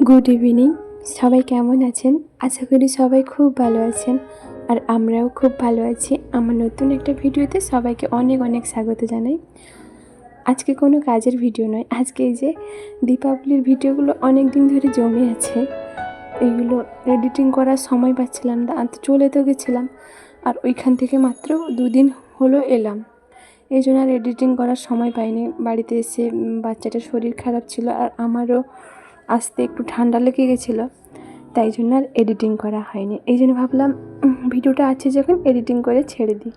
Good evening, সবাই কেমন আছেন? আশা করি সবাই খুব ভালো আছেন, আর আমরাও খুব ভালো আছি। আমার নতুন একটা ভিডিওতে সবাইকে অনেক অনেক স্বাগত জানাই। আজকে কোনো কাজের ভিডিও নয়, আজকে এই যে দীপাবলির ভিডিওগুলো অনেক দিন ধরে জমে আছে, এইগুলো এডিটিং করার সময় পাচ্ছিলাম না, আর চলে তো গেছিলাম, আর ওইখান থেকে মাত্র 2 দিন হলো এলাম, এই জন্য আর এডিটিং করার সময় পাইনি। বাড়িতে এসে বাচ্চাটার শরীর খারাপ ছিল, আর আমারও আসতে একটু ঠান্ডা লেগে গেছিলো, তাই জন্য আর এডিটিং করা হয়নি। এই জন্য ভাবলাম ভিডিওটা আছে যখন এডিটিং করে ছেড়ে দিই,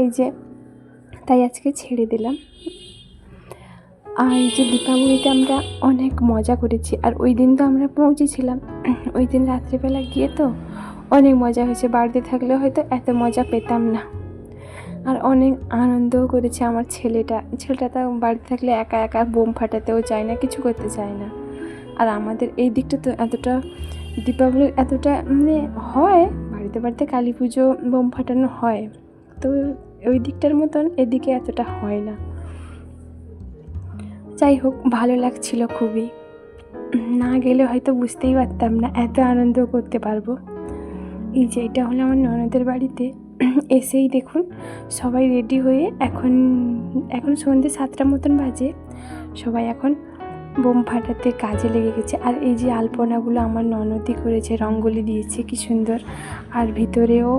এই যে তাই আজকে ছেড়ে দিলাম। আর এই যে দীপাবলিতে আমরা অনেক মজা করেছি, আর ওই দিন তো আমরা পৌঁছেছিলাম, ওই দিন রাত্রিবেলা গিয়ে তো অনেক মজা হয়েছে। বাড়িতে থাকলে হয়তো এত মজা পেতাম না, আর অনেক আনন্দও করেছে আমার ছেলেটা তো বাড়িতে থাকলে একা একা বোম ফাটাতেও চায় না, কিছু করতে চায় না। আর আমাদের এই দিকটা তো এতটা দীপাবলির এতটা মানে হয়, বাড়িতে বাড়িতে কালী পুজো বোম ফাটানো হয়, তো ওই দিকটার মতন এদিকে এতটা হয় না। যাই হোক, ভালো লাগছিল খুবই, না গেলে হয়তো বুঝতেই পারতাম না এত আনন্দ করতে পারবো। এই যে এটা হলো আমার ননদের বাড়িতে, এসেই দেখুন সবাই রেডি হয়ে এখন সন্ধ্যে 7টার মতন বাজে, সবাই এখন বোম ফাটাতে কাজে লেগে গেছে। আর এই যে আলপনাগুলো আমার ননদই করেছে, রঙ্গোলি দিয়েছে কি সুন্দর, আর ভিতরেও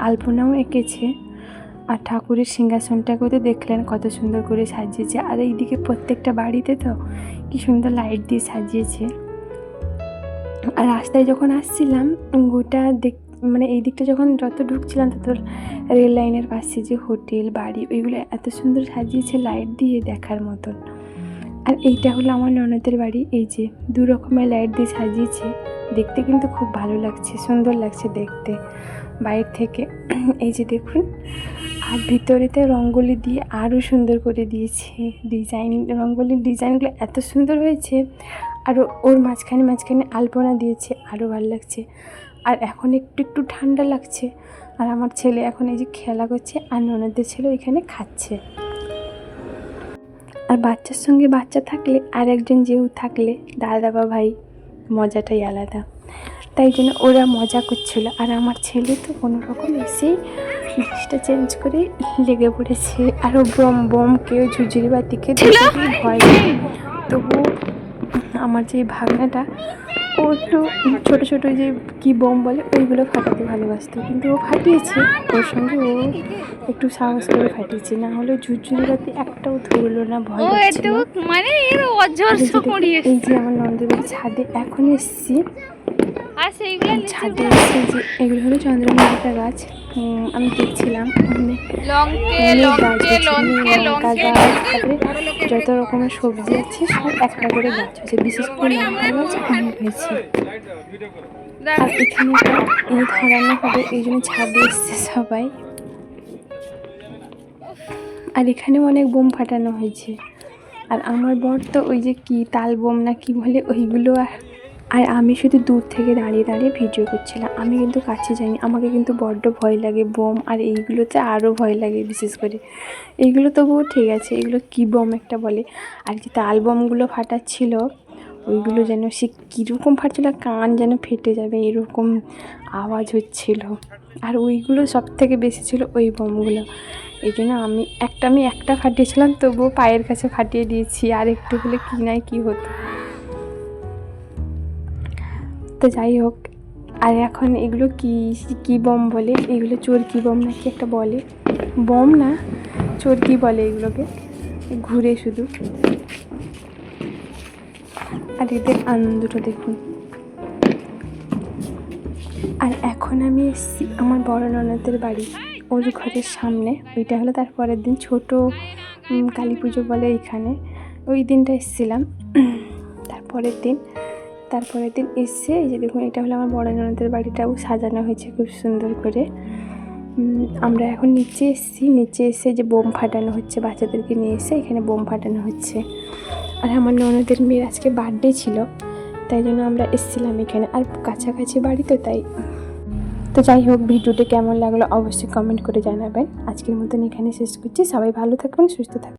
আলপনাও এঁকেছে। আর ঠাকুরের সিংহাসনটাকেও তো দেখলেন কত সুন্দর করে সাজিয়েছে, আর এইদিকে প্রত্যেকটা বাড়িতে তো কি সুন্দর লাইট দিয়ে সাজিয়েছে। আর রাস্তায় যখন আসছিলাম গোটা মানে এই দিকটা যখন যত ঢুকছিলাম তত রেল লাইনের পাশে যে হোটেল বাড়ি ওইগুলো এত সুন্দর সাজিয়েছে লাইট দিয়ে, দেখার মতন। আর এইটা হলো আমার ননদের বাড়ি, এই যে 2 রকমের লাইট দিয়ে সাজিয়েছে, দেখতে কিন্তু খুব ভালো লাগছে, সুন্দর লাগছে দেখতে বাইরে থেকে। এই যে দেখুন, আর ভিতরেতে রঙ্গোলি দিয়ে আরও সুন্দর করে দিয়েছে ডিজাইন, রঙ্গোলির ডিজাইনগুলো এত সুন্দর হয়েছে। আর ওর মাঝখানে আলপনা দিয়েছে, আরও ভালো লাগছে। আর এখন একটু ঠান্ডা লাগছে, আর আমার ছেলে এখন এই যে খেলা করছে, আর ননদের ছেলে এখানে খাচ্ছে। আর বাচ্চার সঙ্গে বাচ্চা থাকলে আর একজন যেও থাকলে দাদা বা ভাই, মজাটাই আলাদা, তাই জন্য ওরা মজা করছিল। আর আমার ছেলে তো কোনো রকম এসেই ড্রেসটা চেঞ্জ করে লেগে পড়েছে, আর ও বোমকে ঝুরঝুরি বাতিকে দেখেই ভয়, তবু আমার যে ভাগনাটা ও একটু ছোটো যে কি বোম বলে ওইগুলো ফাটাতে ভালোবাসতো, কিন্তু ও ফাটিয়েছে, ওর সঙ্গে ও একটু সাহস করে ফাটিয়েছে, না হলে ঝুরঝুরি বাতি একটাও ধরলো না, ভয় লাগছিল। এই যে আমার ননদের বাড়ি ছাদে এখন এসছি, ছাদে এসে যে এগুলো হলো চন্দ্রমল্লিকা গাছ, আমি দেখছিলাম লঙ্কা গাছ, তারপরে যত রকমের সবজি আছে সব একটা করে গাছ হয়েছে, বিশেষ করে লঙ্কা গাছ অনেক হয়েছে। আর এখানে ধরানো হবে, এই জন্য ছাদে এসছে সবাই। আর এখানেও অনেক বোম ফাটানো হয়েছে, আর আমার বর তো ওই যে কি তাল বোম না কি বলে ওইগুলো, আর আমি শুধু দূর থেকে দাঁড়িয়ে ভিডিও করছিলাম, আমি কিন্তু কাছে যাইনি। আমাকে কিন্তু বড্ড ভয় লাগে বোম, আর এইগুলোতে আরও ভয় লাগে, বিশেষ করে এইগুলো তবুও ঠিক আছে, এগুলো কি বোম একটা বলে। আর যে তাল বোমগুলো ফাটাচ্ছিল ওইগুলো যেন সে কীরকম ফাটছিল, কান যেন ফেটে যাবে এরকম আওয়াজ হচ্ছিল, আর ওইগুলো সব থেকে বেশি ছিল ওই বোমগুলো। এই জন্য আমি একটা ফাটিয়েছিলাম, তবুও পায়ের কাছে ফাটিয়ে দিয়েছি, আর একটু হলে কি নাই কি হতো। তো যাই হোক, আর এখন এগুলো কি বোম বলে, এগুলো চরকি বোম না কি একটা বলে, বোম না চরকি বলে এগুলোকে, ঘুরে শুধু। আর এদের আনন্দটা দেখুন। আর এখন আমি এসেছি আমার বড় ননদের বাড়ি, ওর ঘরের সামনে, ওইটা হলো তার পরের দিন ছোট কালী পুজো বলে এইখানে, ওই দিনটা এসেছিলাম। তারপরের দিন এসে এই যে দেখুন, এটা হলো আমার বড় ননদের বাড়িটাও সাজানো হয়েছে খুব সুন্দর করে। আমরা এখন নিচে এসে যে বোম ফাটানো হচ্ছে, বাচ্চাদেরকে নিয়ে এসে এখানে বোম ফাটানো হচ্ছে। আর আমার ননদের মেয়ের আজকে বার্থডে ছিল, তাই জন্য আমরা এসেছিলাম এখানে, আর কাছাকাছি বাড়ি তো তাই তো যাই হোক, ভিডিওটি কেমন লাগলো অবশ্যই কমেন্ট করে জানাবেন। আজকের মতন এখানে শেষ করছি। সবাই ভালো থাকবেন, সুস্থ থাকবেন।